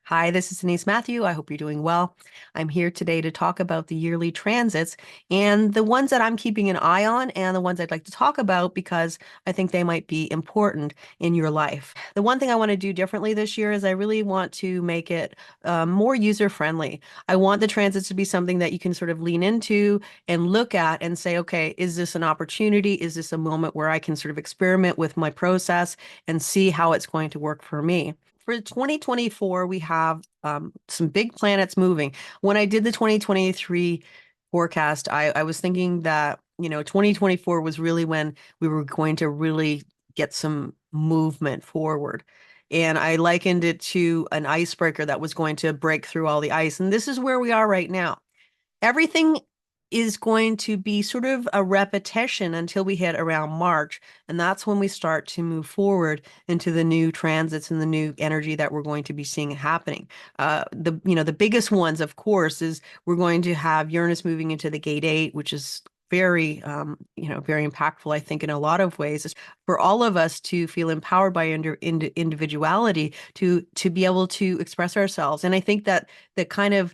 Hi, this is Denise Matthew. I hope you're doing well. I'm here today to talk about the yearly transits and the ones that I'm keeping an eye on and the ones I'd like to talk about because I think they might be important in your life. The one thing I want to do differently this year is I really want to make it more user-friendly. I want the transits to be something that you can sort of lean into and look at and say, okay, is this an opportunity? Is this a moment where I can sort of experiment with my process and see how it's going to work for me? For 2024, we have some big planets moving. When I did the 2023 forecast, I was thinking that, 2024 was really when we were going to really get some movement forward. And I likened it to an icebreaker that was going to break through all the ice. And this is where we are right now. Everything is going to be sort of a repetition until we hit around March. And that's when we start to move forward into the new transits and the new energy that we're going to be seeing happening. The biggest ones, of course, is we're going to have Uranus moving into the gate 8, which is very impactful, I think, in a lot of ways, for all of us to feel empowered by individuality to be able to express ourselves. And I think that the kind of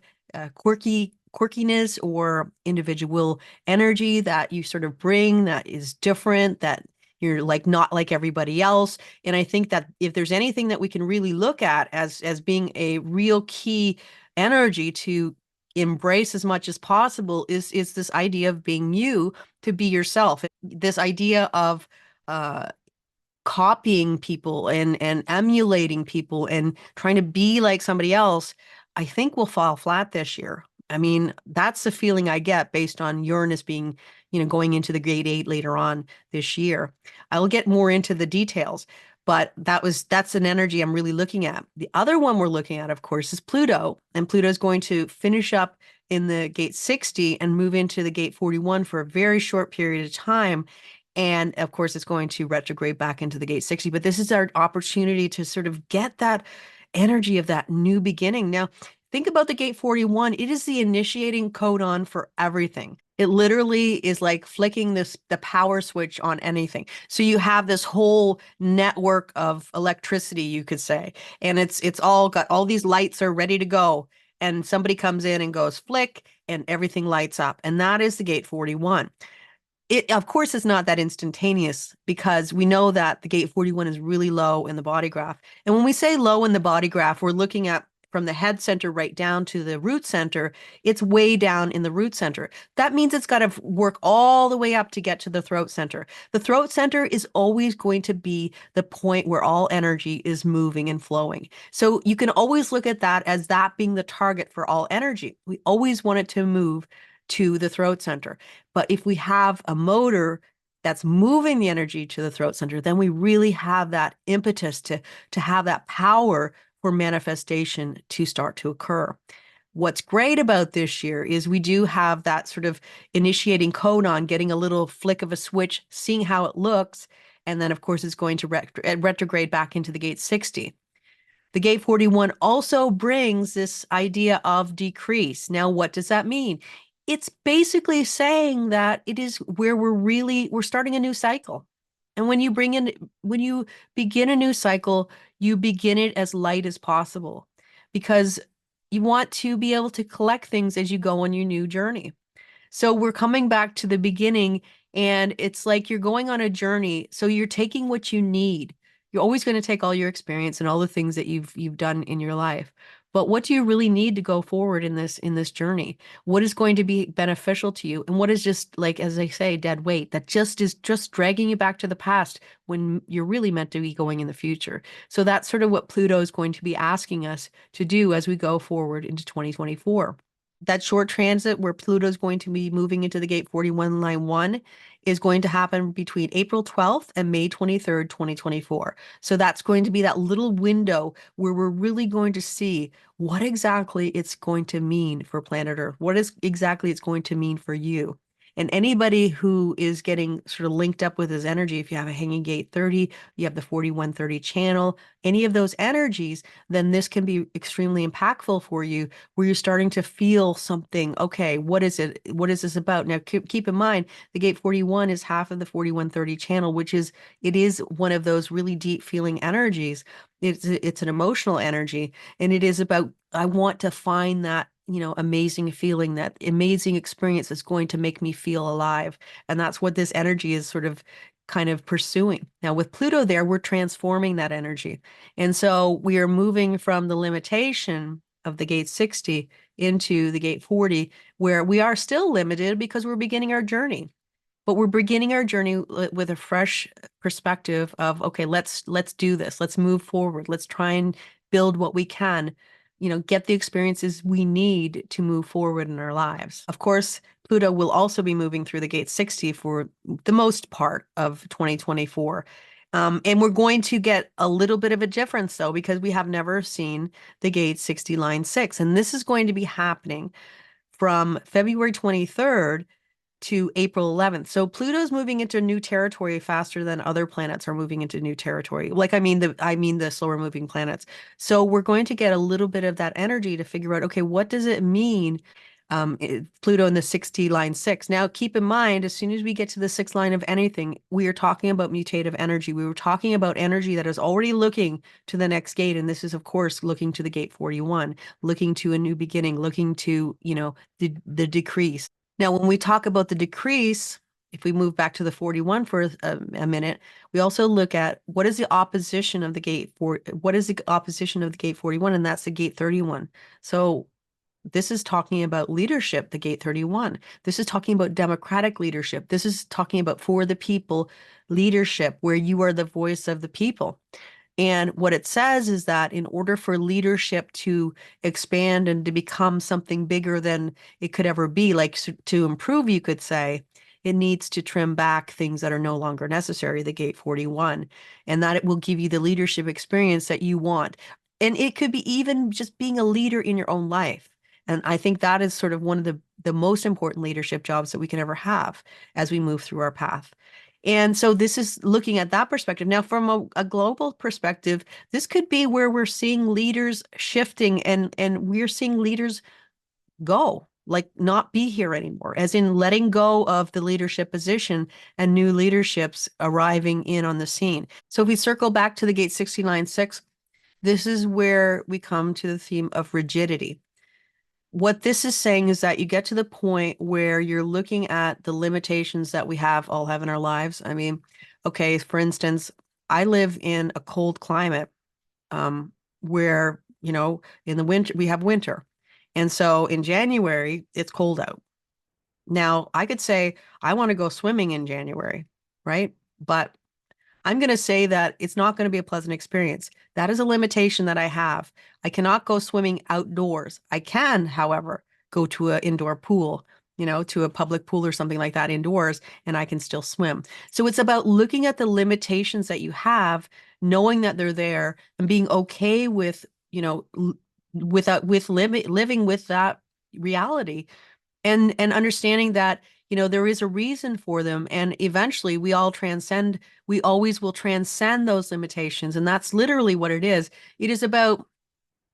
quirkiness or individual energy that you sort of bring that is different, that you're like not like everybody else. And I think that if there's anything that we can really look at as being a real key energy to embrace as much as possible is this idea of being you, to be yourself. This idea of copying people and emulating people and trying to be like somebody else, I think will fall flat this year. I mean, that's the feeling I get based on Uranus being, going into the gate 8 later on this year. I'll get more into the details, but that's an energy I'm really looking at. The other one we're looking at, of course, is Pluto, and Pluto is going to finish up in the gate 60 and move into the gate 41 for a very short period of time. And of course, it's going to retrograde back into the gate 60. But this is our opportunity to sort of get that energy of that new beginning. Now, think about the gate 41. It is the initiating codon for everything. It literally is like flicking the power switch on anything. So you have this whole network of electricity, you could say, and it's all got all these lights are ready to go. And somebody comes in and goes flick, and everything lights up. And that is the gate 41. It, of course, is not that instantaneous because we know that the gate 41 is really low in the body graph. And when we say low in the body graph, we're looking at from the head center right down to the root center. It's way down in the root center. That means it's got to work all the way up to get to the throat center. The throat center is always going to be the point where all energy is moving and flowing. So you can always look at that as that being the target for all energy. We always want it to move to the throat center. But if we have a motor that's moving the energy to the throat center, then we really have that impetus to have that power for manifestation to start to occur. What's great about this year is we do have that sort of initiating codon, getting a little flick of a switch, seeing how it looks, and then of course it's going to retrograde back into the gate 60. The gate 41 also brings this idea of decrease. Now, what does that mean? It's basically saying that it is where we're starting a new cycle. And when you begin a new cycle, you begin it as light as possible because you want to be able to collect things as you go on your new journey. So we're coming back to the beginning, and it's like you're going on a journey. So you're taking what you need. You're always going to take all your experience and all the things that you've done in your life. But what do you really need to go forward in this journey? What is going to be beneficial to you? And what is just like, as I say, dead weight that just is just dragging you back to the past when you're really meant to be going in the future. So that's sort of what Pluto is going to be asking us to do as we go forward into 2024. That short transit where Pluto is going to be moving into the gate 41 line 1 is going to happen between April 12th and May 23rd, 2024. So that's going to be that little window where we're really going to see what exactly it's going to mean for planet Earth, what is exactly it's going to mean for you. And anybody who is getting sort of linked up with his energy, if you have a hanging gate 30, you have the 4130 channel, any of those energies, then this can be extremely impactful for you, where you're starting to feel something. Okay, what is it? What is this about? Now, keep in mind, the gate 41 is half of the 4130 channel, which is, it is one of those really deep feeling energies. It's an emotional energy, and it is about, I want to find that, amazing feeling, that amazing experience that's going to make me feel alive. And that's what this energy is sort of kind of pursuing. Now, with Pluto there, we're transforming that energy. And so we are moving from the limitation of the gate 60 into the gate 40, where we are still limited because we're beginning our journey. But we're beginning our journey with a fresh perspective of, okay, let's do this. Let's move forward. Let's try and build what we can, get the experiences we need to move forward in our lives. Of course, Pluto will also be moving through the gate 60 for the most part of 2024. And we're going to get a little bit of a difference, though, because we have never seen the gate 60 line 6. And this is going to be happening from February 23rd to April 11th. So Pluto's moving into new territory faster than other planets are moving into new territory. Like, I mean the slower moving planets. So we're going to get a little bit of that energy to figure out, okay, what does it mean? Pluto in the 60 line 6. Now, keep in mind, as soon as we get to the 6th line of anything, we are talking about mutative energy. We were talking about energy that is already looking to the next gate. And this is, of course, looking to the gate 41, looking to a new beginning, looking to, the decrease. Now, when we talk about the decrease, if we move back to the 41 for a minute, we also look at what is the opposition of the gate what is the opposition of the gate 41, and that's the gate 31. So this is talking about leadership, the gate 31. This is talking about democratic leadership. This is talking about for the people leadership, where you are the voice of the people. And what it says is that in order for leadership to expand and to become something bigger than it could ever be, like to improve, you could say, it needs to trim back things that are no longer necessary, the gate 41, and that it will give you the leadership experience that you want. And it could be even just being a leader in your own life. And I think that is sort of one of the most important leadership jobs that we can ever have as we move through our path. And so this is looking at that perspective. Now, from a global perspective, this could be where we're seeing leaders shifting, and we're seeing leaders go, like not be here anymore, as in letting go of the leadership position and new leaderships arriving in on the scene. So if we circle back to the gate 69.6, this is where we come to the theme of rigidity. What this is saying is that you get to the point where you're looking at the limitations that we all have in our lives. I mean, okay, for instance, I live in a cold climate, where, in the winter, we have winter. And so in January, it's cold out. Now, I could say, I want to go swimming in January, right? But I'm going to say that it's not going to be a pleasant experience. That is a limitation that I have. I cannot go swimming outdoors. I can, however, go to an indoor pool, to a public pool or something like that indoors, and I can still swim. So it's about looking at the limitations that you have, knowing that they're there, and being okay with, living with that reality, and understanding that, there is a reason for them, and eventually we always will transcend those limitations. And that's literally what it is. It is about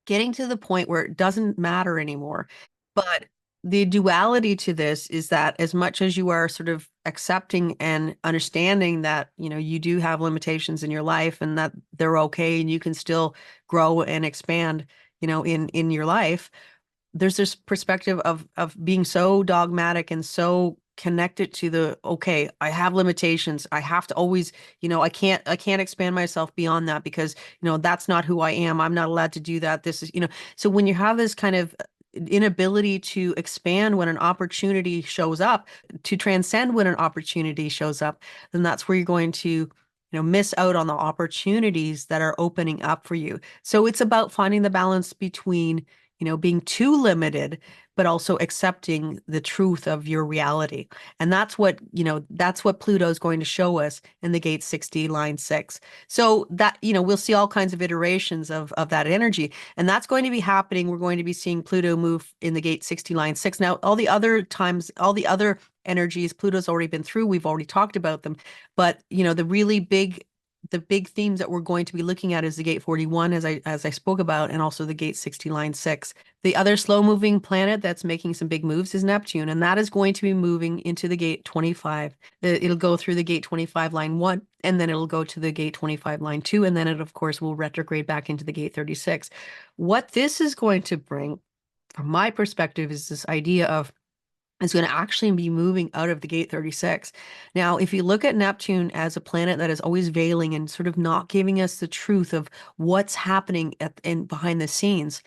getting to the point where it doesn't matter anymore. But the duality to this is that as much as you are sort of accepting and understanding that, you do have limitations in your life, and that they're okay, and you can still grow and expand, in your life, there's this perspective of being so dogmatic and so connected to the, okay, I have limitations. I have to always, I can't expand myself beyond that, because, that's not who I am. I'm not allowed to do that. This is, so when you have this kind of inability to expand when an opportunity shows up, to transcend when an opportunity shows up, then that's where you're going to, miss out on the opportunities that are opening up for you. So it's about finding the balance between, being too limited, but also accepting the truth of your reality. And that's what Pluto is going to show us in the gate 60 line 6. So that, we'll see all kinds of iterations of that energy. And that's going to be happening. We're going to be seeing Pluto move in the gate 60 line 6. Now, all the other times, all the other energies Pluto's already been through, we've already talked about them. But, the big themes that we're going to be looking at is the gate 41, as I spoke about, and also the gate 60 line 6. The other slow moving planet that's making some big moves is Neptune, and that is going to be moving into the gate 25. It'll go through the gate 25 line 1, and then it'll go to the gate 25 line 2, and then it, of course, will retrograde back into the gate 36. What this is going to bring, from my perspective, is this idea of is going to actually be moving out of the gate 36. Now, if you look at Neptune as a planet that is always veiling and sort of not giving us the truth of what's happening behind the scenes,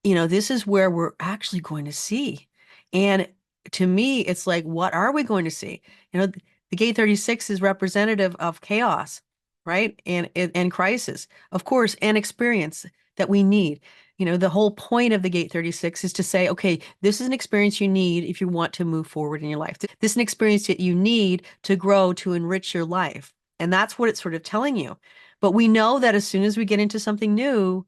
this is where we're actually going to see. And to me, it's like, what are we going to see? The gate 36 is representative of chaos, right? And crisis, of course, and experience that we need. The whole point of the gate 36 is to say, okay, this is an experience you need if you want to move forward in your life. This is an experience that you need to grow, to enrich your life. And that's what it's sort of telling you. But we know that as soon as we get into something new,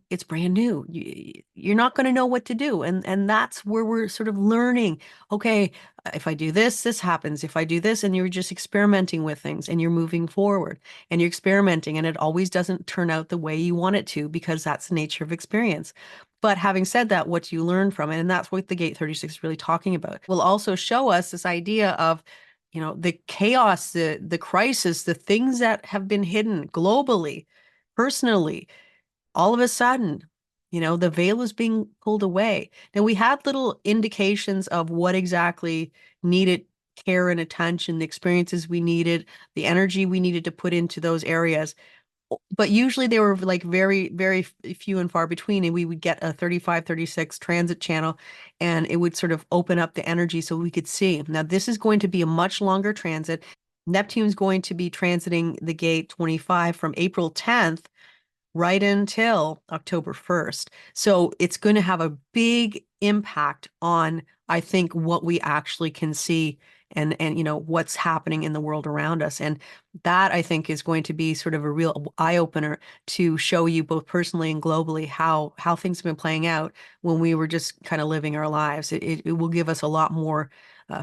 it's brand new. You're not going to know what to do. And that's where we're sort of learning. Okay, if I do this, this happens. If I do this, and you're just experimenting with things and you're moving forward and you're experimenting, and it always doesn't turn out the way you want it to because that's the nature of experience. But having said that, what do you learn from it? And that's what the Gate 36 is really talking about. Will also show us this idea of the chaos, the crisis, the things that have been hidden globally, personally, all of a sudden, the veil is being pulled away. Now, we had little indications of what exactly needed care and attention, the experiences we needed, the energy we needed to put into those areas. But usually they were like very, very few and far between. And we would get a 35, 36 transit channel, and it would sort of open up the energy so we could see. Now, this is going to be a much longer transit. Neptune's going to be transiting the gate 25 from April 10th right until October 1st. So it's going to have a big impact on, I think, what we actually can see and what's happening in the world around us. And that, I think, is going to be sort of a real eye-opener to show you both personally and globally how things have been playing out when we were just kind of living our lives. It will give us a lot more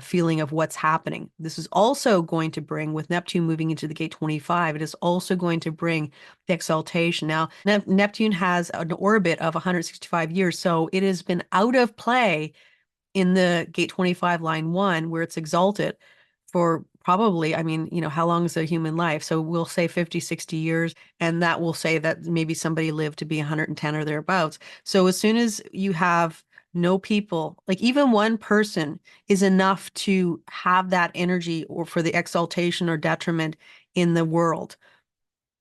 feeling of what's happening. This is also going to bring, with Neptune moving into the gate 25, it is also going to bring the exaltation. Now, Neptune has an orbit of 165 years, so it has been out of play in the gate 25 line 1 where it's exalted for probably, I mean, how long is a human life? So we'll say 50, 60 years, and that will say that maybe somebody lived to be 110 or thereabouts. So as soon as you have no people, like even one person is enough to have that energy or for the exaltation or detriment in the world.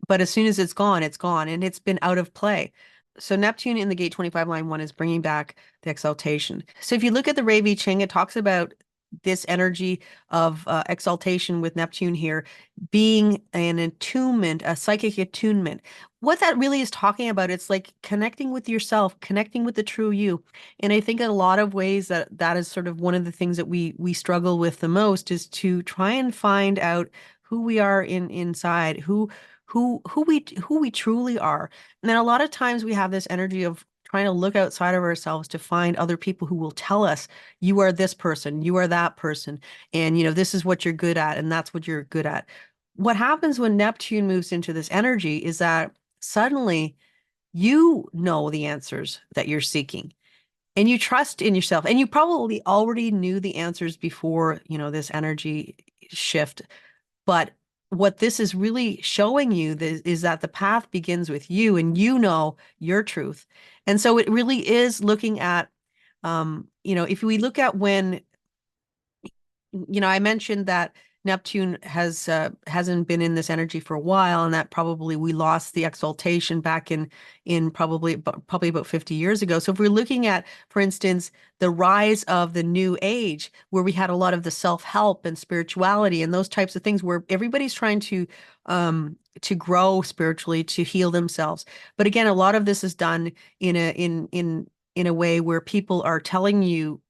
But as soon as it's gone, and it's been out of play. So Neptune in the gate 25 line 1 is bringing back the exaltation. So if you look at the Ravi Ching, it talks about this energy of exaltation with Neptune here being an attunement, a psychic attunement. What that really is talking about, it's like connecting with yourself, connecting with the true you. And I think in a lot of ways that is sort of one of the things that we struggle with the most, is to try and find out who we are inside, who we truly are. And then a lot of times we have this energy of trying to look outside of ourselves to find other people who will tell us, you are this person, you are that person, and this is what you're good at, and that's what you're good at. What happens when Neptune moves into this energy is that suddenly you know the answers that you're seeking. And you trust in yourself. And you probably already knew the answers before, this energy shift. But what this is really showing you is that the path begins with you, and you know your truth. And so it really is looking at, if we look at when, I mentioned that Neptune hasn't been in this energy for a while, and that probably we lost the exaltation back in probably about 50 years ago. So if we're looking at, for instance, the rise of the new age, where we had a lot of the self-help and spirituality and those types of things, where everybody's trying to grow spiritually, to heal themselves. But again, a lot of this is done in a way where people are telling you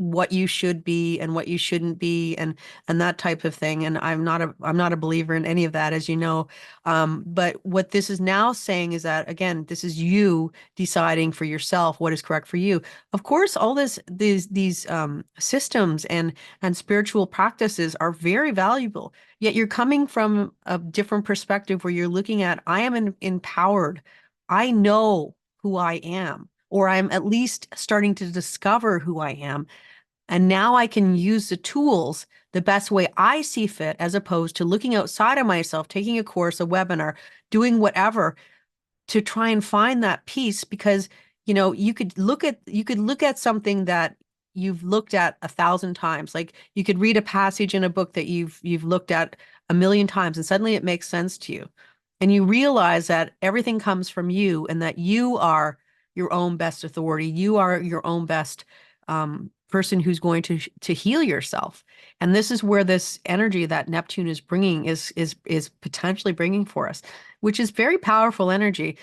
what you should be and what you shouldn't be, and that type of thing. And I'm not a believer in any of that, as you know. But what this is now saying is that, again, this is you deciding for yourself what is correct for you. Of course, all these systems and spiritual practices are very valuable. Yet you're coming from a different perspective, where you're looking at, I am empowered. I know who I am, or I'm at least starting to discover who I am. And now I can use the tools the best way I see fit, as opposed to looking outside of myself, taking a course, a webinar, doing whatever to try and find that peace. Because, you could look at something that you've looked at 1,000 times. Like, you could read a passage in a book that you've looked at a million times, and suddenly it makes sense to you. And you realize that everything comes from you, and that you are your own best authority. You are your own best person who's going to heal yourself. And this is where this energy that Neptune is bringing is potentially bringing for us, which is very powerful energy.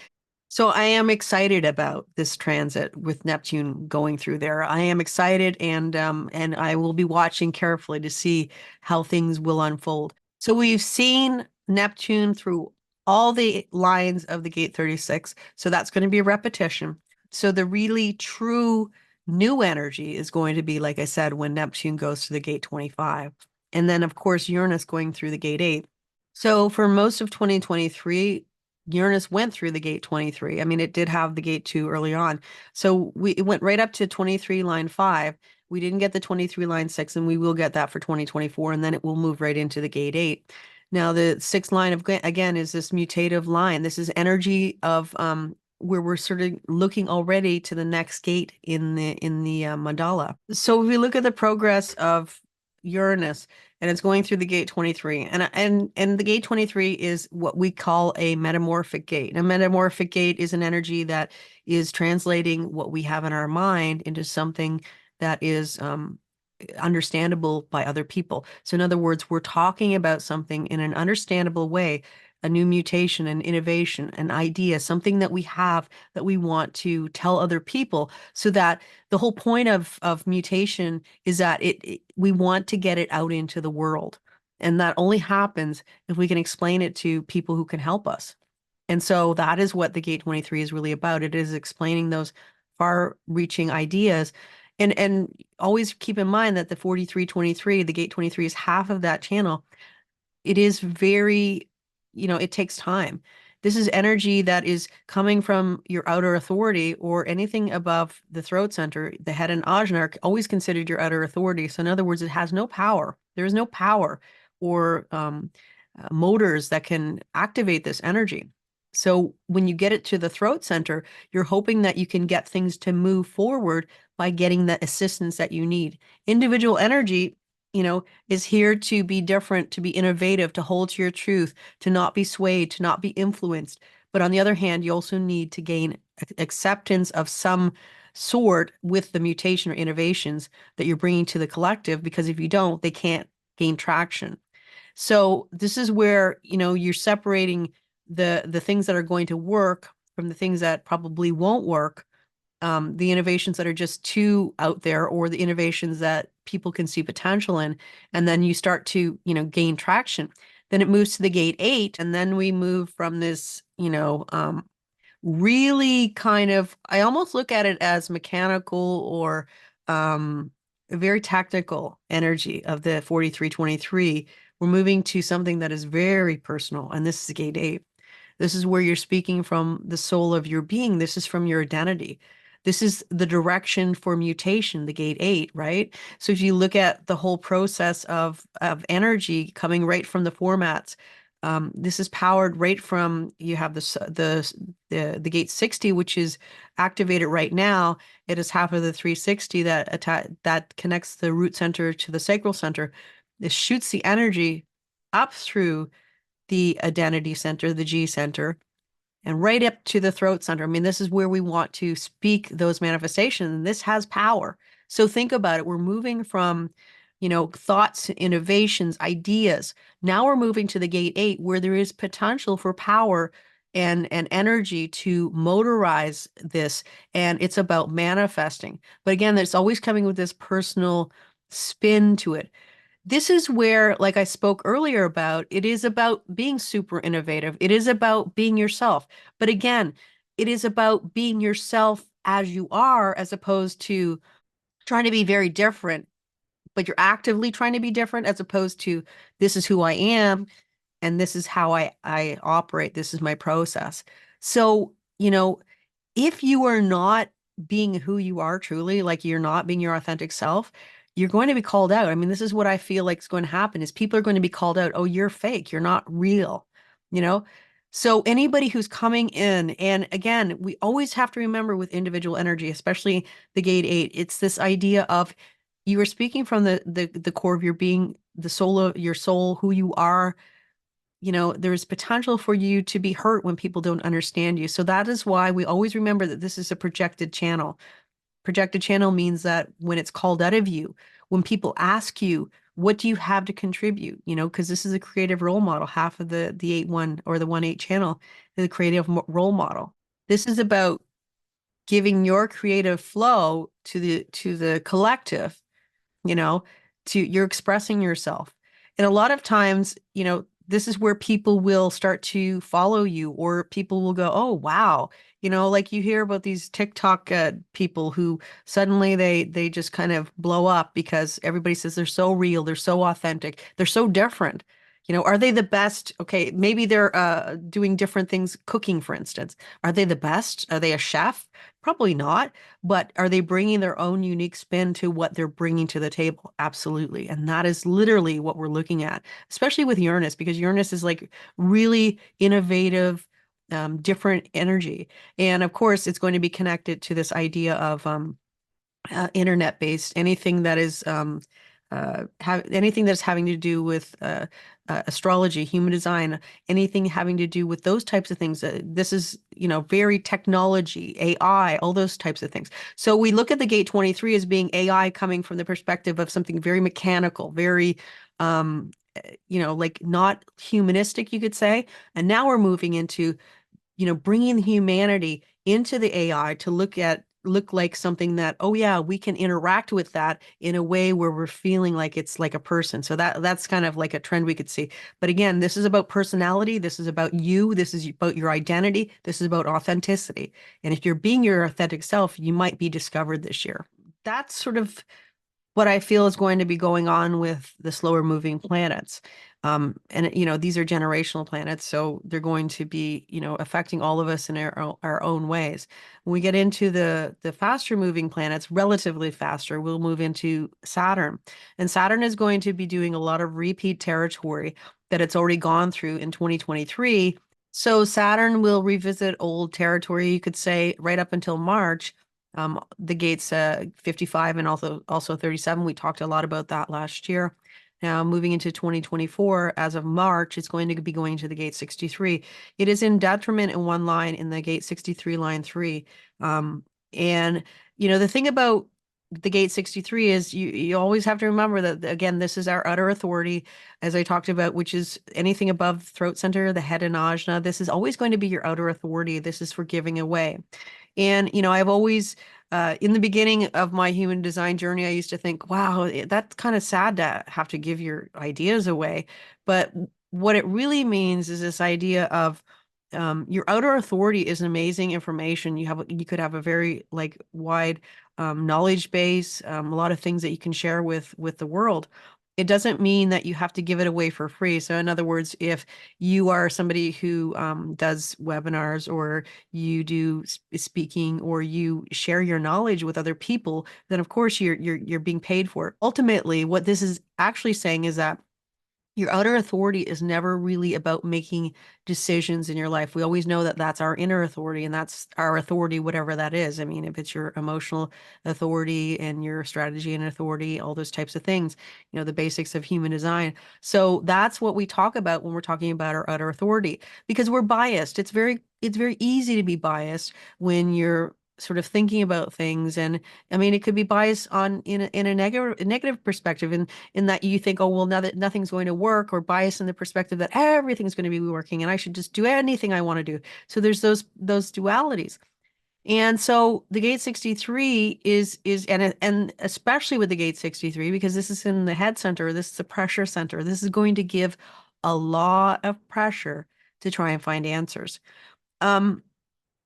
So I am excited about this transit with Neptune going through there. I am excited, and I will be watching carefully to see how things will unfold. So we've seen Neptune through all the lines of the gate 36. So that's going to be a repetition. So the really true new energy is going to be, like I said, when Neptune goes to the gate 25. And then, of course, Uranus going through the gate 8. So for most of 2023, Uranus went through the gate 23. I mean, it did have the gate 2 early on. So it went right up to 23 line 5. We didn't get the 23 line 6, and we will get that for 2024, and then it will move right into the gate 8. Now, the 6th line again, is this mutative line. This is energy of where we're sort of looking already to the next gate in the mandala. So if we look at the progress of Uranus, and it's going through the gate 23, and the gate 23 is what we call a metamorphic gate. A metamorphic gate is an energy that is translating what we have in our mind into something that is understandable by other people. So in other words, we're talking about something in an understandable way, a new mutation, an innovation, an idea, something that we have that we want to tell other people. So that the whole point of mutation is that we want to get it out into the world. And that only happens if we can explain it to people who can help us. And so that is what the Gate 23 is really about. It is explaining those far-reaching ideas. And always keep in mind that the 4323, the Gate 23, is half of that channel. It is very, it takes time. This is energy that is coming from your outer authority, or anything above the throat center. The head and ajna are always considered your outer authority. So in other words, it has no power. There is no power or motors that can activate this energy. So when you get it to the throat center, you're hoping that you can get things to move forward by getting the assistance that you need. Individual energy, is here to be different, to be innovative, to hold to your truth, to not be swayed, to not be influenced. But on the other hand, you also need to gain acceptance of some sort with the mutation or innovations that you're bringing to the collective, because if you don't, they can't gain traction. So this is where, you're separating the things that are going to work from the things that probably won't work, the innovations that are just too out there, or the innovations that people can see potential in. And then you start to, gain traction. Then it moves to the gate 8, and then we move from this, really kind of, I almost look at it as mechanical, or a very tactical energy of the 4323. We're moving to something that is very personal, and this is gate 8. This is where you're speaking from the soul of your being. This is from your identity. This is the direction for mutation, the gate 8, right? So if you look at the whole process of energy coming right from the formats, this is powered right from, you have the gate 60, which is activated right now. It is half of the 360 that connects the root center to the sacral center. This shoots the energy up through the identity center, the G center, and right up to the throat center. I mean, this is where we want to speak those manifestations, and this has power. So think about it. We're moving from, thoughts, innovations, ideas. Now we're moving to the gate 8, where there is potential for power and energy to motorize this. And it's about manifesting. But again, it's always coming with this personal spin to it. This is where, like I spoke earlier about, it is about being super innovative. It is about being yourself. But again, it is about being yourself as you are, as opposed to trying to be very different, but you're actively trying to be different, as opposed to this is who I am and this is how I operate. This is my process. So, if you are not being who you are truly, like you're not being your authentic self, you're going to be called out. I mean, this is what I feel like is going to happen is people are going to be called out. Oh, you're fake. You're not real, you know? So anybody who's coming in, and again, we always have to remember with individual energy, especially the gate 8, it's this idea of you are speaking from the core of your being, the soul of your soul, who you are. There's potential for you to be hurt when people don't understand you. So that is why we always remember that this is a projected channel. Projected channel means that when it's called out of you, when people ask you, what do you have to contribute? Because this is a creative role model. Half of the 8-1 or the 1-8 channel is a creative role model. This is about giving your creative flow to the collective, you know, you're expressing yourself. And a lot of times, this is where people will start to follow you, or people will go, oh, wow. Like you hear about these TikTok people who suddenly they just kind of blow up because everybody says they're so real, they're so authentic, they're so different. Are they the best? Okay, maybe they're doing different things, cooking, for instance. Are they the best? Are they a chef? Probably not. But are they bringing their own unique spin to what they're bringing to the table? Absolutely. And that is literally what we're looking at, especially with Uranus, because Uranus is like really innovative, different energy. And of course, it's going to be connected to this idea of internet based, anything that is anything that's having to do with astrology, human design, anything having to do with those types of things. This is, very technology, AI, all those types of things. So we look at the gate 23 as being AI coming from the perspective of something very mechanical, very, like not humanistic, you could say. And now we're moving into bringing humanity into the AI to look like something that, oh yeah, we can interact with that in a way where we're feeling like it's like a person. So that's kind of like a trend we could see. But again, this is about personality. This is about you. This is about your identity. This is about authenticity. And if you're being your authentic self, you might be discovered this year. That's sort of what I feel is going to be going on with the slower moving planets. And these are generational planets, so they're going to be, affecting all of us in our own ways. When we get into the faster moving planets, relatively faster, we'll move into Saturn. And Saturn is going to be doing a lot of repeat territory that it's already gone through in 2023. So Saturn will revisit old territory, you could say, right up until March. The gates 55 and also 37. We talked a lot about that last year. Now, moving into 2024, as of March, it's going to be going to the gate 63. It is in detriment in one line in the gate 63, line 3. And, the thing about the gate 63 is you always have to remember that, again, this is our utter authority, as I talked about, which is anything above throat center, the head and ajna. This is always going to be your outer authority. This is for giving away. And, I've always, in the beginning of my human design journey, I used to think, wow, that's kind of sad to have to give your ideas away. But what it really means is this idea of your outer authority is amazing information. You could have a very like wide knowledge base, a lot of things that you can share with the world. It doesn't mean that you have to give it away for free. So in other words, if you are somebody who does webinars, or you do speaking, or you share your knowledge with other people, then of course you're being paid for it. Ultimately, what this is actually saying is that Your outer authority is never really about making decisions in your life. We always know that that's our inner authority, and that's our authority, whatever that is. I mean, if it's your emotional authority and your strategy and authority, all those types of things, the basics of human design. So that's what we talk about when we're talking about our outer authority, because we're biased. It's very easy to be biased when you're sort of thinking about things. And I mean, it could be biased on in a negative perspective, in that you think, oh, well, now that nothing's going to work, or bias in the perspective that everything's going to be working and I should just do anything I want to do. So there's those dualities. And so the gate 63 and especially with the gate 63, because this is in the head center, this is the pressure center. This is going to give a lot of pressure to try and find answers. Um,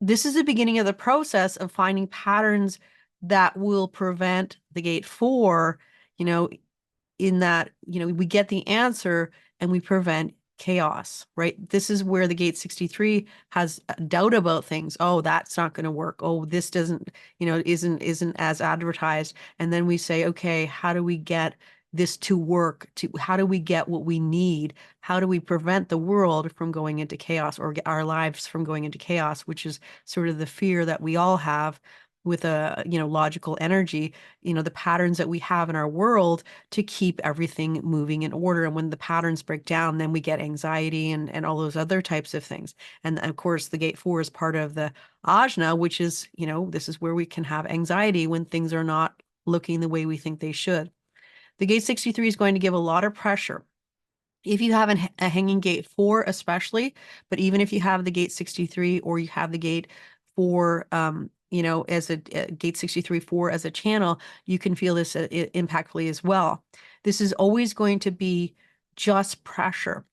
this is the beginning of the process of finding patterns that will prevent the gate 4, you know, in that, we get the answer and we prevent chaos, right? This is where the gate 63 has doubt about things. Oh, that's not going to work. Oh, this doesn't, isn't as advertised. And then we say, okay, how do we get this to work? How do we get what we need? How do we prevent the world from going into chaos, or get our lives from going into chaos, which is sort of the fear that we all have with a, logical energy, the patterns that we have in our world to keep everything moving in order. And when the patterns break down, then we get anxiety and all those other types of things. And of course, the gate 4 is part of the ajna, which is, this is where we can have anxiety when things are not looking the way we think they should. The gate 63 is going to give a lot of pressure. If you have a hanging gate 4, especially, but even if you have the gate 63, or you have the gate 4, as a gate 63 4 as a channel, you can feel this impactfully as well. This is always going to be just pressure.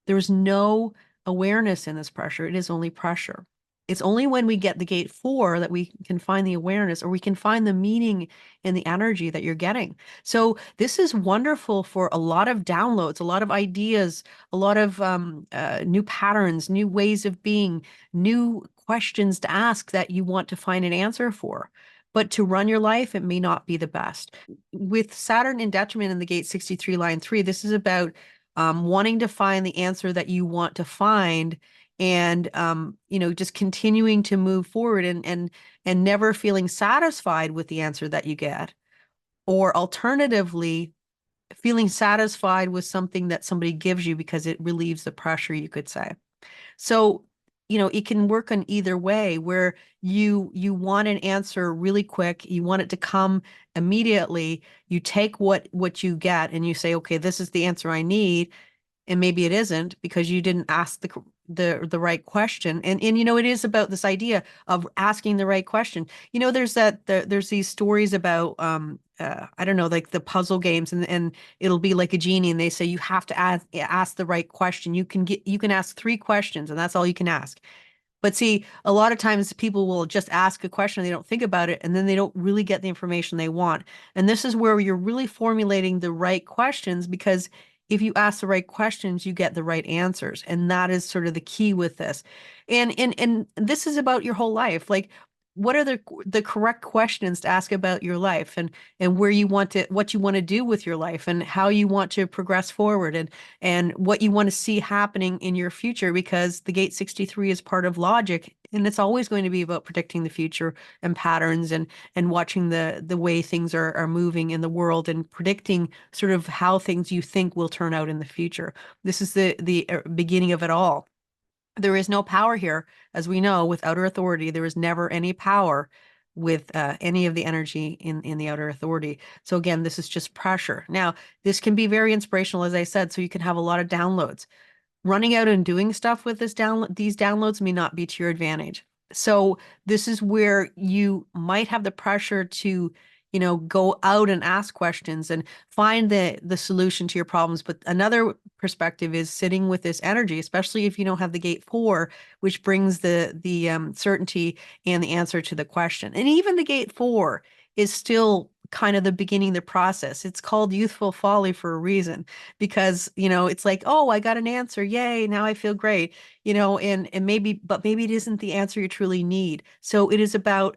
There's no awareness in this pressure. It is only pressure. It's only when we get the gate 4 that we can find the awareness, or we can find the meaning in the energy that you're getting. So this is wonderful for a lot of downloads, a lot of ideas, a lot of new patterns, new ways of being, new questions to ask that you want to find an answer for. But to run your life, it may not be the best. With Saturn in detriment in the gate 63 line 3, this is about wanting to find the answer that you want to find, and just continuing to move forward, and never feeling satisfied with the answer that you get, or alternatively feeling satisfied with something that somebody gives you because it relieves the pressure, you could say. So, it can work on either way, where you want an answer really quick, you want it to come immediately, you take what you get and you say, okay, this is the answer I need, and maybe it isn't because you didn't ask the right question. And it is about this idea of asking the right question. There's these stories about I don't know, like the puzzle games, and it'll be like a genie, and they say you have to ask the right question. You can ask 3 questions, and that's all you can ask. But see, a lot of times people will just ask a question, they don't think about it, and then they don't really get the information they want. And this is where you're really formulating the right questions, because if you ask the right questions, you get the right answers. And that is sort of the key with this. And this is about your whole life. Like, what are the correct questions to ask about your life, and what you want to do with your life, and how you want to progress forward, and what you want to see happening in your future, because the gate 63 is part of logic, and it's always going to be about predicting the future and patterns, and watching the way things are moving in the world, and predicting sort of how things you think will turn out in the future. This is the beginning of it all. There is no power here, as we know, with outer authority. There is never any power with any of the energy in the outer authority. So again, this is just pressure. Now, this can be very inspirational, as I said, so you can have a lot of downloads. Running out and doing stuff with these downloads may not be to your advantage. So this is where you might have the pressure to, go out and ask questions and find the solution to your problems. But another perspective is sitting with this energy, especially if you don't have the gate 4, which brings the certainty and the answer to the question. And even the gate 4 is still kind of the beginning of the process. It's called youthful folly for a reason, because, it's like, oh, I got an answer. Yay. Now I feel great, and maybe it isn't the answer you truly need. So it is about,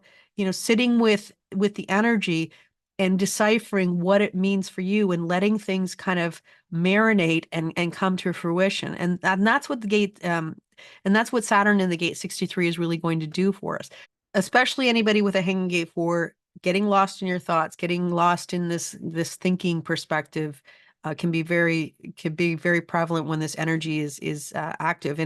sitting with the energy and deciphering what it means for you and letting things kind of marinate and come to fruition. And that's what the gate and that's what Saturn in the gate 63 is really going to do for us. Especially anybody with a hanging gate 4, getting lost in your thoughts, getting lost in this thinking perspective can be very prevalent when this energy is active.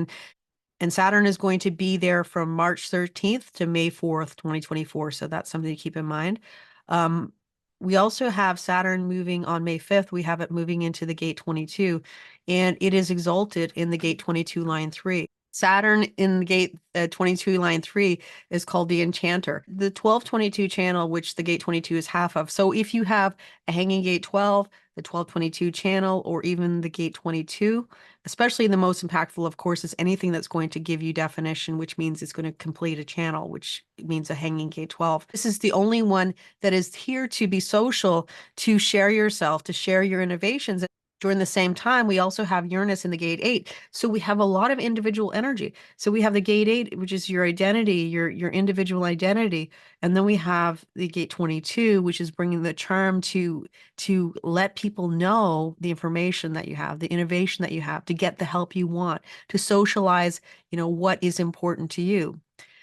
And Saturn is going to be there from March 13th to May 4th, 2024. So that's something to keep in mind. Um, we also have Saturn moving on May 5th. We have it moving into the gate 22, and it is exalted in the gate 22 line 3. Saturn in the gate 22 line 3 is called the Enchanter. The 1222 channel, which the gate 22 is half of. So if you have a hanging gate 12, the 1222 channel, or even the gate 22, especially the most impactful, of course, is anything that's going to give you definition, which means it's going to complete a channel, which means a hanging gate 12. This is the only one that is here to be social, to share yourself, to share your innovations. During the same time, we also have Uranus in the gate 8. So we have a lot of individual energy. So we have the gate 8, which is your identity, your individual identity. And then we have the gate 22, which is bringing the charm to let people know the information that you have, the innovation that you have, to get the help you want, to socialize, what is important to you.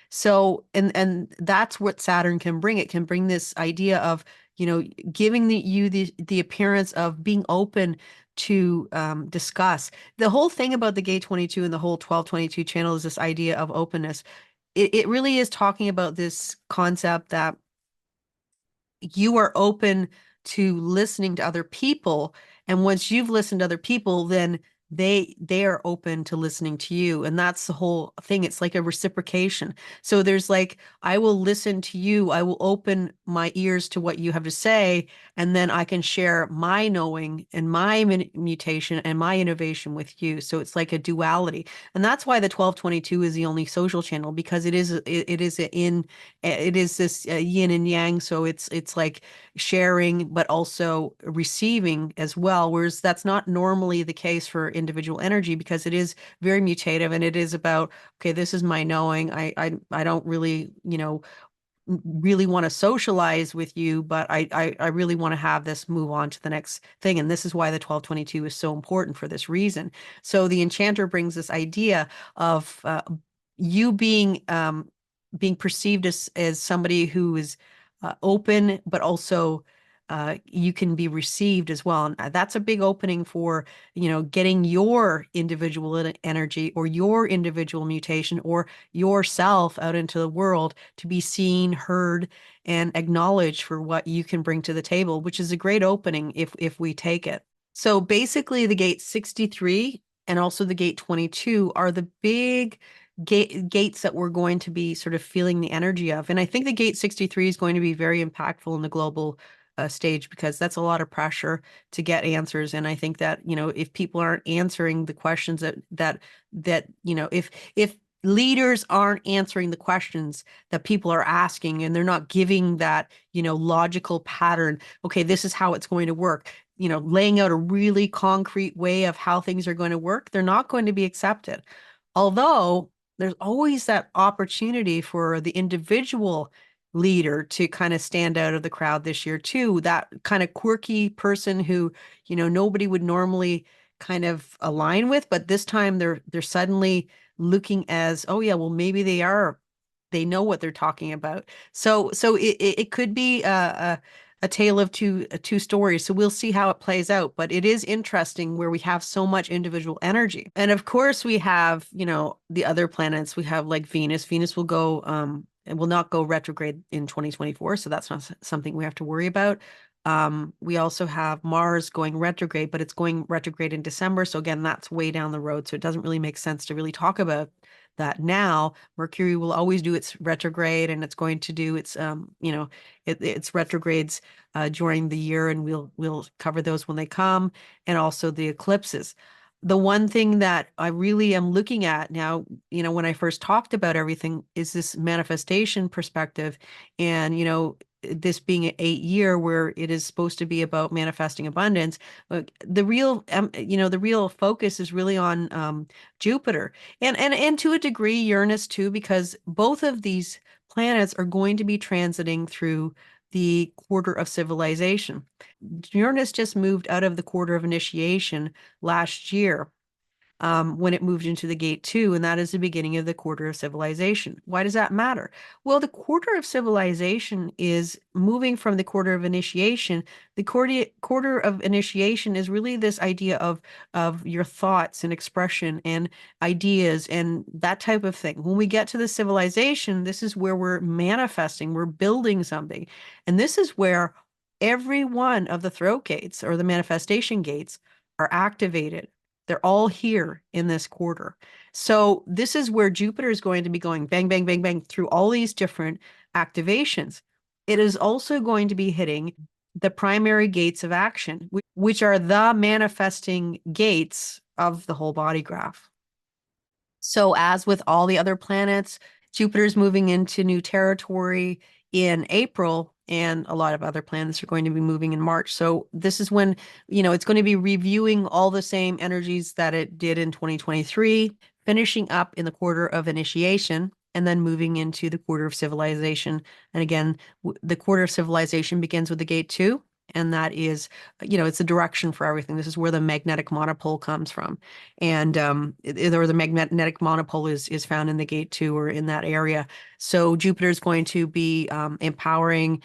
So, and that's what Saturn can bring. It can bring this idea of, giving you the appearance of being open to discuss. The whole thing about the gate 22 and the whole 1222 channel is this idea of openness. It really is talking about this concept that you are open to listening to other people, and once you've listened to other people, then they are open to listening to you, and that's the whole thing. It's like a reciprocation. So there's like, I will listen to you, I will open my ears to what you have to say, and then I can share my knowing and my mutation and my innovation with you. So it's like a duality, and that's why the 1222 is the only social channel, because it is this yin and yang. So it's like sharing, but also receiving as well. Whereas that's not normally the case for individual energy, because it is very mutative, and it is about, okay, this is my knowing. I don't really, really want to socialize with you, but I really want to have this move on to the next thing. And this is why the 1222 is so important for this reason. So the Enchanter brings this idea of you being perceived as somebody who is open, but also you can be received as well. And that's a big opening for, getting your individual energy or your individual mutation or yourself out into the world to be seen, heard, and acknowledged for what you can bring to the table, which is a great opening if we take it. So basically, the gate 63 and also the gate 22 are the big gates that we're going to be sort of feeling the energy of. And I think the gate 63 is going to be very impactful in the global stage, because that's a lot of pressure to get answers. And I think that, if people aren't answering the questions if leaders aren't answering the questions that people are asking, and they're not giving that, logical pattern, okay, this is how it's going to work, laying out a really concrete way of how things are going to work, they're not going to be accepted. Although there's always that opportunity for the individual leader to kind of stand out of the crowd this year too, that kind of quirky person who, nobody would normally kind of align with, but this time they're suddenly looking as, oh yeah, well, maybe they know what they're talking about. So it could be a tale of two stories. So we'll see how it plays out. But it is interesting where we have so much individual energy. And of course, we have, the other planets. We have like Venus. Venus will go, it will not go retrograde in 2024. So that's not something we have to worry about. We also have Mars going retrograde, but it's going retrograde in December. So again, that's way down the road. So it doesn't really make sense to really talk about that now. Mercury will always do its retrograde, and it's going to do its its retrogrades during the year, and we'll cover those when they come, and also the eclipses. The one thing that I really am looking at now, when I first talked about everything, is this manifestation perspective. And, this being an 8 year where it is supposed to be about manifesting abundance, the real focus is really on Jupiter, and to a degree Uranus too, because both of these planets are going to be transiting through the quarter of civilization. Uranus just moved out of the quarter of initiation last year, when it moved into the gate two, and that is the beginning of the quarter of civilization. Why does that matter? Well, the quarter of civilization is moving from the quarter of initiation. The quarter of initiation is really this idea of your thoughts and expression and ideas and that type of thing. When we get to the civilization, this is where we're manifesting, we're building something. And this is where every one of the throat gates or the manifestation gates are activated. They're all here in this quarter. So this is where Jupiter is going to be going bang, bang, bang, bang through all these different activations. It is also going to be hitting the primary gates of action, which are the manifesting gates of the whole body graph. So as with all the other planets, Jupiter's moving into new territory in April, and a lot of other planets are going to be moving in March. So this is when, it's going to be reviewing all the same energies that it did in 2023, finishing up in the quarter of initiation, and then moving into the quarter of civilization. And again, the quarter of civilization begins with the gate two, and that is, it's a direction for everything. This is where the magnetic monopole comes from. And or the magnetic monopole is found in the gate two or in that area. So Jupiter is going to be empowering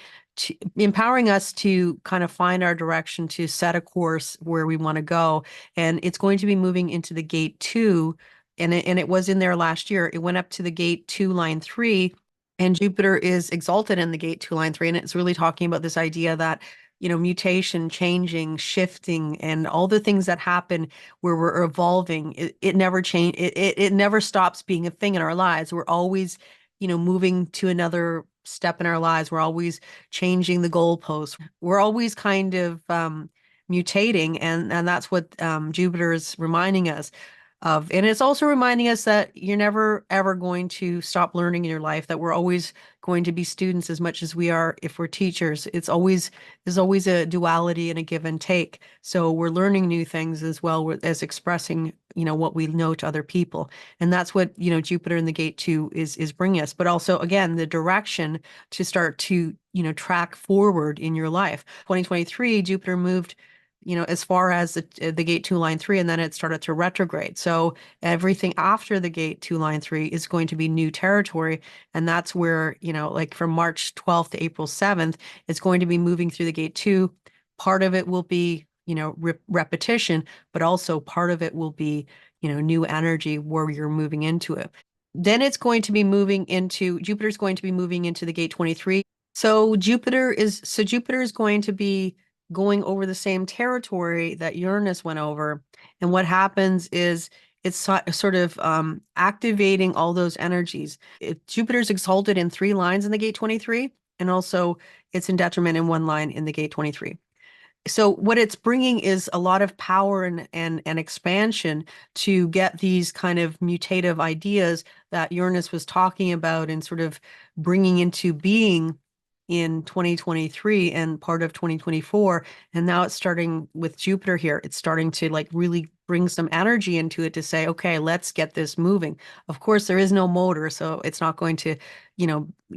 us to kind of find our direction, to set a course where we want to go. And it's going to be moving into the gate two. And it was in there last year. It went up to the gate two, line three, and Jupiter is exalted in the gate two, line three. And it's really talking about this idea that, mutation, changing, shifting, and all the things that happen where we're evolving, it never change. It never stops being a thing in our lives. We're always, moving to another step in our lives. We're always changing the goalposts. We're always kind of mutating, and that's what Jupiter is reminding us of. And it's also reminding us that you're never ever going to stop learning in your life, that we're always going to be students as much as we are if we're teachers. There's always a duality and a give and take. So we're learning new things as well as expressing, what we know to other people. And that's what, Jupiter in the gate two is bringing us. But also, again, the direction to start to, track forward in your life. 2023, Jupiter moved as far as the gate two, line three, and then it started to retrograde. So everything after the gate two, line three is going to be new territory. And that's where, like from March 12th to April 7th, it's going to be moving through the gate two. Part of it will be, repetition, but also part of it will be, new energy where you're moving into it. Then Jupiter's going to be moving into the gate 23. So Jupiter is going to be going over the same territory that Uranus went over. And what happens is it's sort of activating all those energies. Jupiter's exalted in 3 lines in the gate 23, and also it's in detriment in 1 line in the gate 23. So what it's bringing is a lot of power and expansion to get these kind of mutative ideas that Uranus was talking about and sort of bringing into being in 2023 and part of 2024. And now it's starting with Jupiter here. It's starting to like really bring some energy into it to say, okay, let's get this moving. Of course, there is no motor, so it's not going to,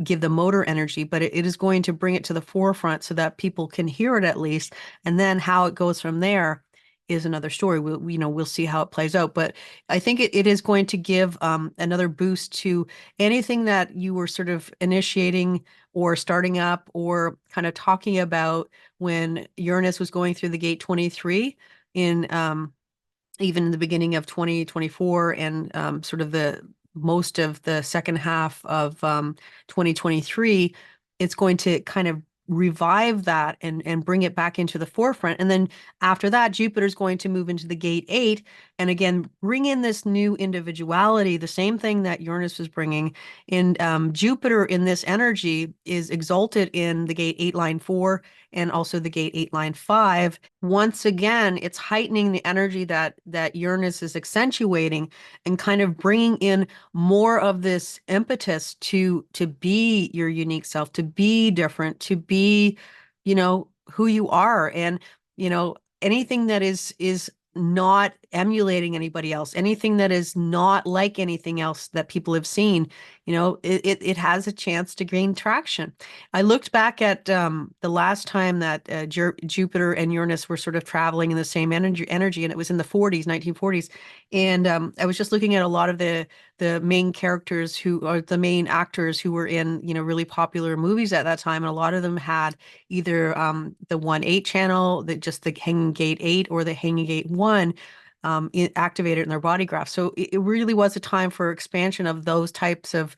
give the motor energy, but it is going to bring it to the forefront so that people can hear it at least. And then how it goes from there is another story. We'll see how it plays out. But I think it is going to give another boost to anything that you were sort of initiating or starting up or kind of talking about when Uranus was going through the gate 23 in even in the beginning of 2024 and sort of the most of the second half of 2023. It's going to kind of revive that and bring it back into the forefront. And then after that, Jupiter's going to move into the gate 8 and again bring in this new individuality, the same thing that Uranus was bringing. And Jupiter in this energy is exalted in the gate 8, line 4, and also the gate 8, line 5. Once again, it's heightening the energy that Uranus is accentuating and kind of bringing in more of this impetus to be your unique self, to be different, to be, who you are. And, anything that is not emulating anybody else, anything that is not like anything else that people have seen, it has a chance to gain traction. I looked back at the last time that Jupiter and Uranus were sort of traveling in the same energy, and it was in the 40s, 1940s. And I was just looking at a lot of the main characters who are the main actors who were in, really popular movies at that time. And a lot of them had either the 1/8 channel, just the Hanging Gate 8 or the Hanging Gate 1 activated in their body graph. So it really was a time for expansion of those types of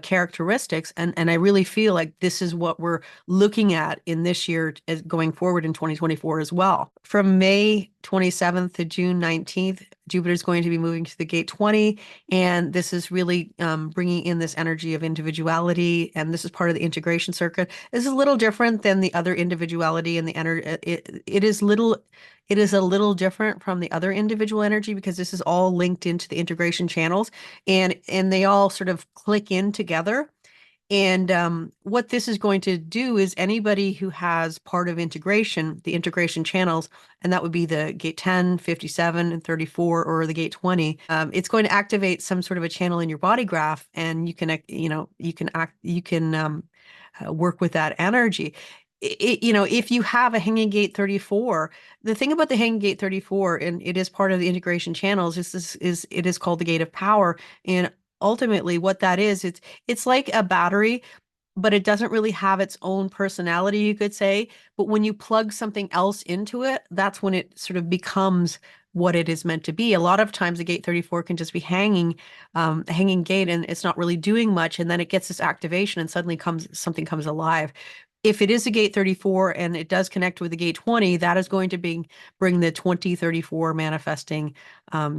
characteristics. And I really feel like this is what we're looking at in this year as going forward in 2024 as well. From May 27th to June 19th, Jupiter is going to be moving to the gate 20, and this is really bringing in this energy of individuality, and this is part of the integration circuit. This is a little different than the other individuality and the energy. It is a little different from the other individual energy because this is all linked into the integration channels, and they all sort of click in together. And what this is going to do is anybody who has part of integration, the integration channels, and that would be the gate 10, 57, and 34, or the gate 20, it's going to activate some sort of a channel in your body graph, and you can work with that energy. If you have a hanging gate 34, the thing about the hanging gate 34, and it is part of the integration channels, is it is called the gate of power. And ultimately what that is, it's like a battery, but it doesn't really have its own personality, you could say. But when you plug something else into it, that's when it sort of becomes what it is meant to be. A lot of times the gate 34 can just be a hanging gate, and it's not really doing much. And then it gets this activation and suddenly something comes alive. If it is a gate 34 and it does connect with the gate 20, that is going to bring the 2034 manifesting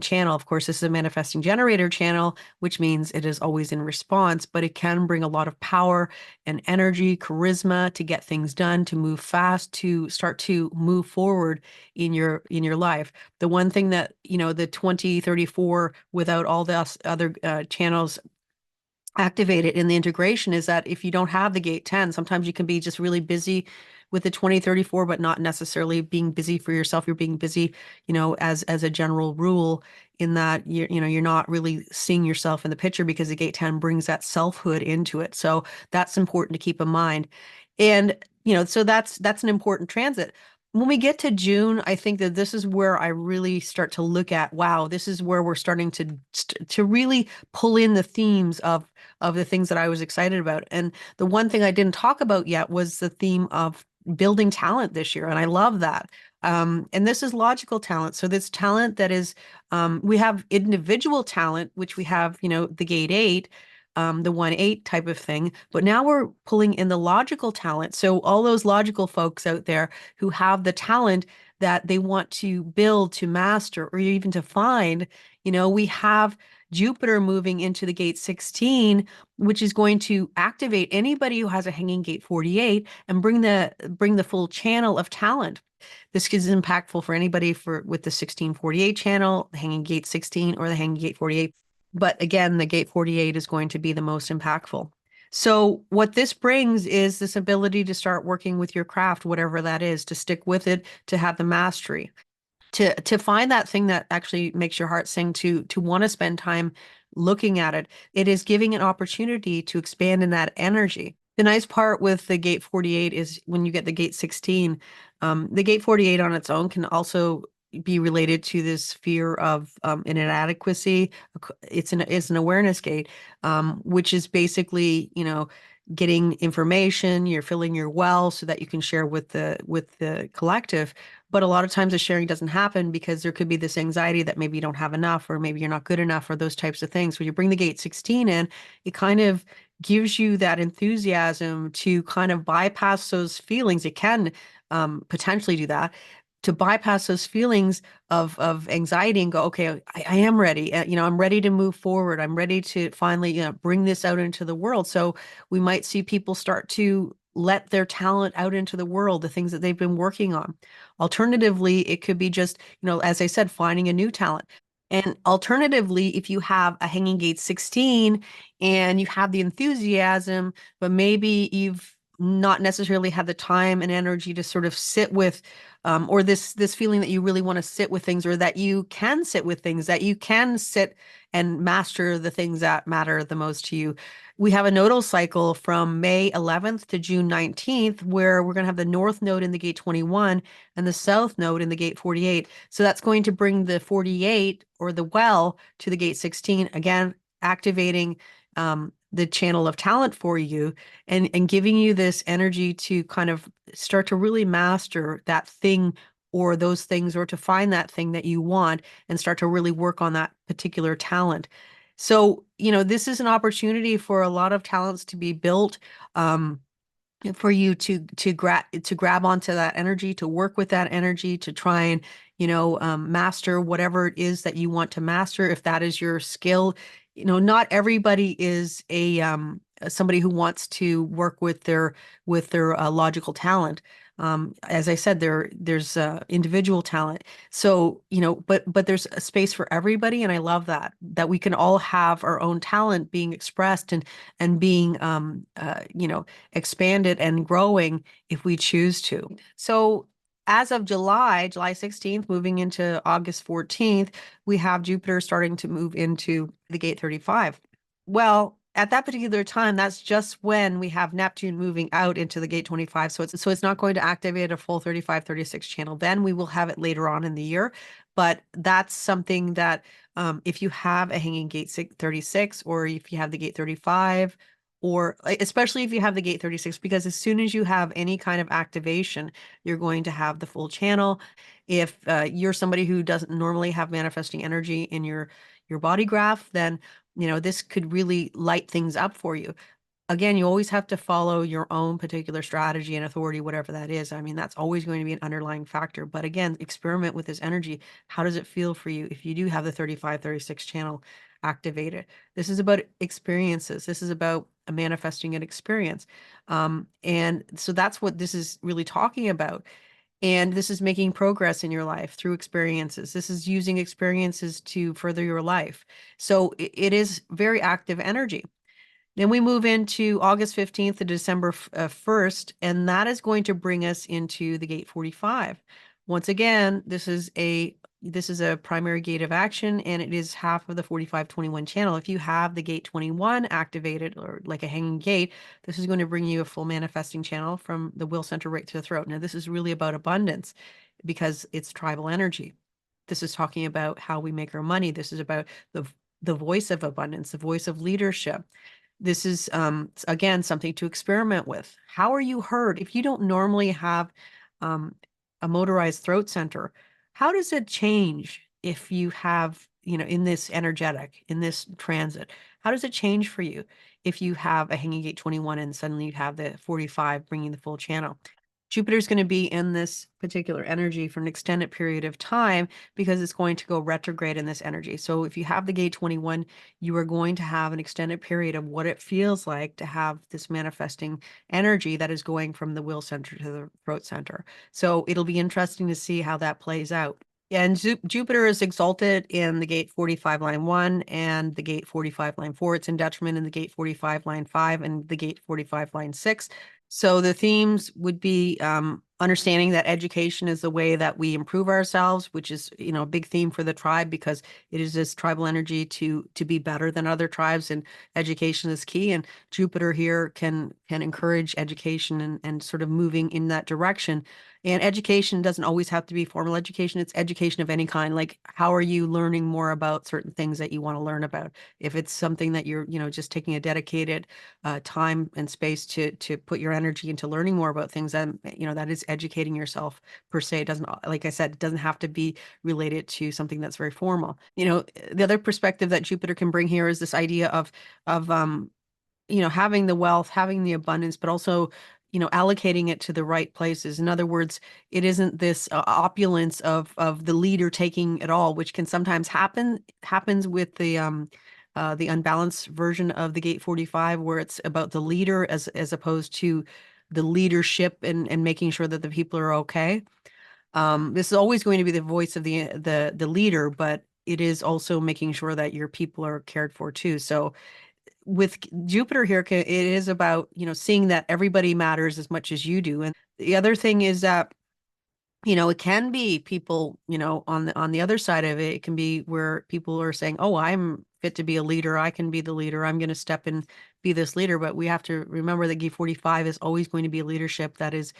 channel. Of course, this is a manifesting generator channel, which means it is always in response, but it can bring a lot of power and energy, charisma to get things done, to move fast, to start to move forward in your life. The one thing that, the 2034 without all the other channels activated in the integration is that if you don't have the gate 10, sometimes you can be just really busy with the 2034, but not necessarily being busy for yourself. You're being busy, as a general rule, in that you're not really seeing yourself in the picture because the gate 10 brings that selfhood into it. So that's important to keep in mind. And, so that's an important transit. When we get to June, I think that this is where I really start to look at, wow, this is where we're starting to really pull in the themes of the things that I was excited about. And the one thing I didn't talk about yet was the theme of building talent this year. And I love that. And this is logical talent. So this talent that is, we have individual talent, which we have, the gate 8, the 1/8 type of thing. But now we're pulling in the logical talent. So all those logical folks out there who have the talent that they want to build, to master, or even to find, we have Jupiter moving into the gate 16, which is going to activate anybody who has a hanging gate 48 and bring the full channel of talent. This is impactful for anybody with the 1648 channel, the hanging gate 16, or the hanging gate 48. But again, the gate 48 is going to be the most impactful. So what this brings is this ability to start working with your craft, whatever that is, to stick with it, to have the mastery, to find that thing that actually makes your heart sing, to want to spend time looking at it. It is giving an opportunity to expand in that energy. The nice part with the gate 48 is when you get the gate 16, the gate 48 on its own can also be related to this fear of an inadequacy. It's an awareness gate, which is basically, getting information. You're filling your well so that you can share with the collective. But a lot of times the sharing doesn't happen because there could be this anxiety that maybe you don't have enough, or maybe you're not good enough, or those types of things. When you bring the gate 16 in, it kind of gives you that enthusiasm to kind of bypass those feelings. It can potentially do that, to bypass those feelings of anxiety and go, okay, I am ready. I'm ready to move forward. I'm ready to finally, bring this out into the world. So we might see people start to let their talent out into the world, the things that they've been working on. Alternatively, it could be just, as I said, finding a new talent. And alternatively, if you have a hanging gate 16 and you have the enthusiasm, but maybe not necessarily had the time and energy to sort of sit with, or this feeling that you really want to sit with things, or that you can sit with things, that you can sit and master the things that matter the most to you. We have a nodal cycle from May 11th to June 19th, where we're going to have the north node in the gate 21 and the south node in the gate 48. So that's going to bring the 48 or the well to the gate 16, again, activating the channel of talent for you, and giving you this energy to kind of start to really master that thing or those things, or to find that thing that you want and start to really work on that particular talent. So, this is an opportunity for a lot of talents to be built. For you to grab onto that energy, to work with that energy, to try and master whatever it is that you want to master, if that is your skill. Not everybody is a somebody who wants to work with their logical talent. As I said, there's individual talent. So, but there's a space for everybody, and I love that we can all have our own talent being expressed and being expanded and growing if we choose to. So as of July 16th, moving into August 14th, we have Jupiter starting to move into the gate 35. Well, at that particular time, that's just when we have Neptune moving out into the gate 25. So it's not going to activate a full 35-36 channel. Then we will have it later on in the year. But that's something that if you have a hanging gate 36, or if you have the gate 35, or especially if you have the gate 36, because as soon as you have any kind of activation, you're going to have the full channel. If you're somebody who doesn't normally have manifesting energy in your body graph, then this could really light things up for you. Again, you always have to follow your own particular strategy and authority, whatever that is. I mean, that's always going to be an underlying factor. But again, experiment with this energy. How does it feel for you if you do have the 35-36 channel activated? This is about experiences. This is about manifesting an experience. And so that's what this is really talking about. And this is making progress in your life through experiences. This is using experiences to further your life. So it is very active energy. Then we move into August 15th to December 1st, and that is going to bring us into the gate 45. Once again, this is a primary gate of action, and it is half of the 45-21 channel. If you have the gate 21 activated, or like a hanging gate, this is going to bring you a full manifesting channel from the will center right to the throat. Now, this is really about abundance because it's tribal energy. This is talking about how we make our money. This is about the voice of abundance, the voice of leadership. This is, again, something to experiment with. How are you heard? If you don't normally have a motorized throat center, how does it change if you have, in this energetic, in this transit? How does it change for you if you have a hanging gate 21 and suddenly you have the 45 bringing the full channel? Jupiter's going to be in this particular energy for an extended period of time because it's going to go retrograde in this energy. So if you have the gate 21, you are going to have an extended period of what it feels like to have this manifesting energy that is going from the will center to the throat center. So it'll be interesting to see how that plays out. And Jupiter is exalted in the gate 45 line 1 and the gate 45 line 4. It's in detriment in the gate 45 line 5 and the gate 45 line 6. So the themes would be understanding that education is the way that we improve ourselves, which is, a big theme for the tribe, because it is this tribal energy to be better than other tribes, and education is key. And Jupiter here can encourage education and sort of moving in that direction. And education doesn't always have to be formal education. It's education of any kind. Like, how are you learning more about certain things that you want to learn about? If it's something that you're, just taking a dedicated time and space to put your energy into learning more about things, then that is educating yourself per se. It doesn't, like I said, it doesn't have to be related to something that's very formal. The other perspective that Jupiter can bring here is this idea of having the wealth, having the abundance, but also allocating it to the right places. In other words, it isn't this opulence of the leader taking it all, which can sometimes happens with the unbalanced version of the gate 45, where it's about the leader as opposed to the leadership and making sure that the people are okay. This is always going to be the voice of the leader, but it is also making sure that your people are cared for too. So with Jupiter here, it is about, seeing that everybody matters as much as you do. And the other thing is that, it can be people, on the other side of it, it can be where people are saying, "Oh, I'm fit to be a leader. I can be the leader. I'm going to step and be this leader." But we have to remember that Gate 45 is always going to be a leadership that is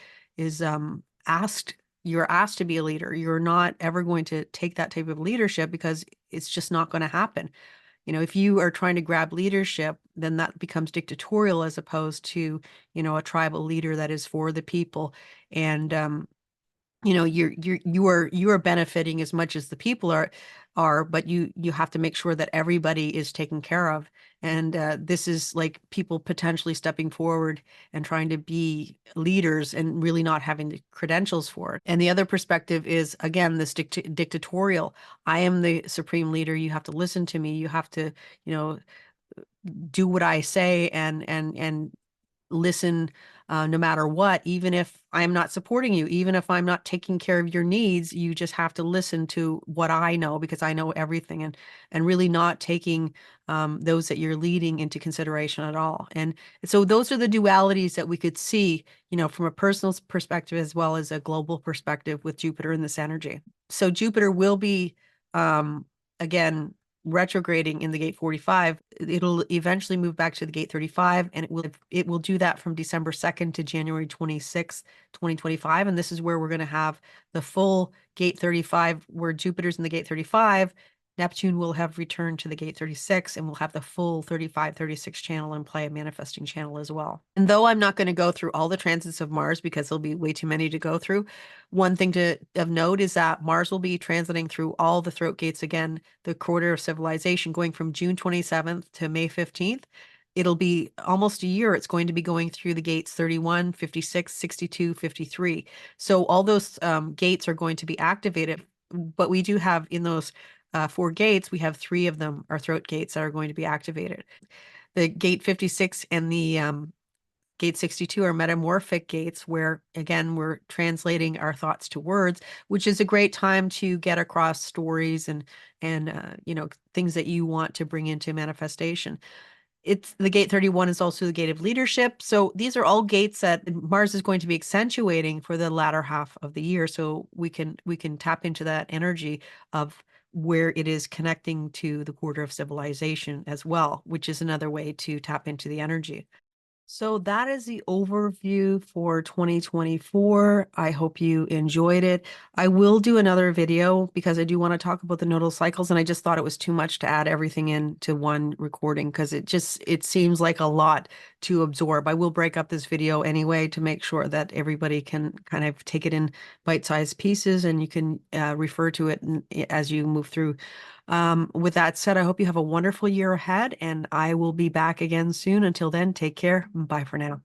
asked. You're asked to be a leader. You're not ever going to take that type of leadership because it's just not going to happen. If you are trying to grab leadership, then that becomes dictatorial as opposed to, a tribal leader that is for the people. And you are benefiting as much as the people are, but you have to make sure that everybody is taken care of. And this is like people potentially stepping forward and trying to be leaders and really not having the credentials for it. And the other perspective is, again, this dictatorial. I am the supreme leader. You have to listen to me. You have to, you know, do what I say and listen, no matter what, even if I'm not supporting you, even if I'm not taking care of your needs, you just have to listen to what I know because I know everything, and really not taking those that you're leading into consideration at all. And so those are the dualities that we could see, from a personal perspective as well as a global perspective with Jupiter in this energy. So Jupiter will be, again, retrograding in the gate 45. It'll eventually move back to the gate 35, and it will do that from December 2nd to January 26th, 2025. And this is where we're going to have the full gate 35, where Jupiter's in the gate 35. Neptune will have returned to the gate 36, and we'll have the full 35-36 channel in play, a manifesting channel as well. And though I'm not going to go through all the transits of Mars because there'll be way too many to go through, one thing of note is that Mars will be transiting through all the throat gates again, the quarter of civilization, going from June 27th to May 15th. It'll be almost a year. It's going to be going through the gates 31, 56, 62, 53. So all those gates are going to be activated, but we do have in those 4 gates, we have 3 of them are throat gates that are going to be activated. The gate 56 and the gate 62 are metamorphic gates where, again, we're translating our thoughts to words, which is a great time to get across stories and things that you want to bring into manifestation. It's the gate 31 is also the gate of leadership. So these are all gates that Mars is going to be accentuating for the latter half of the year. So we can tap into that energy of where it is connecting to the quarter of civilization as well, which is another way to tap into the energy. So that is the overview for 2024. I hope you enjoyed it. I will do another video because I do want to talk about the nodal cycles, and I just thought it was too much to add everything into one recording because it seems like a lot to absorb. I will break up this video anyway to make sure that everybody can kind of take it in bite-sized pieces and you can refer to it as you move through. With that said, I hope you have a wonderful year ahead, and I will be back again soon. Until then, take care. Bye for now.